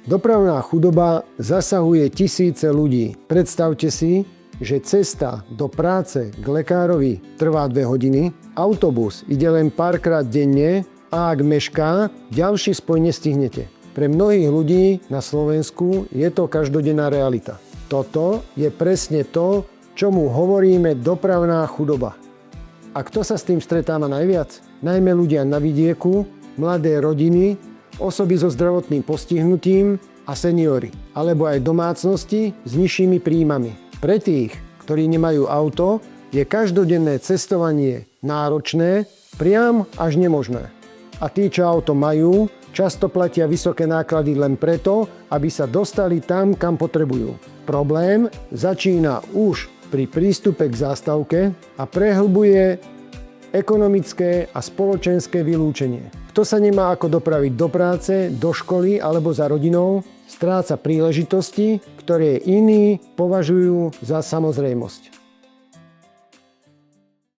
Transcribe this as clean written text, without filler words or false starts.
Dopravná chudoba zasahuje tisíce ľudí. Predstavte si, že cesta do práce k lekárovi trvá 2 hodiny, autobus ide len párkrát denne a ak mešká, ďalší spoj nestihnete. Pre mnohých ľudí na Slovensku je to každodenná realita. Toto je presne to, čomu hovoríme dopravná chudoba. A kto sa s tým stretáva najviac? Najmä ľudia na vidieku, mladé rodiny, osoby so zdravotným postihnutím a seniori, alebo aj domácnosti s nižšími príjmami. Pre tých, ktorí nemajú auto, je každodenné cestovanie náročné, priam až nemožné. A tí, čo auto majú, často platia vysoké náklady len preto, aby sa dostali tam, kam potrebujú. Problém začína už pri prístupe k zástavke a prehlbuje ekonomické a spoločenské vylúčenie. Kto sa nemá ako dopraviť do práce, do školy alebo za rodinou, stráca príležitosti, ktoré iní považujú za samozrejmosť.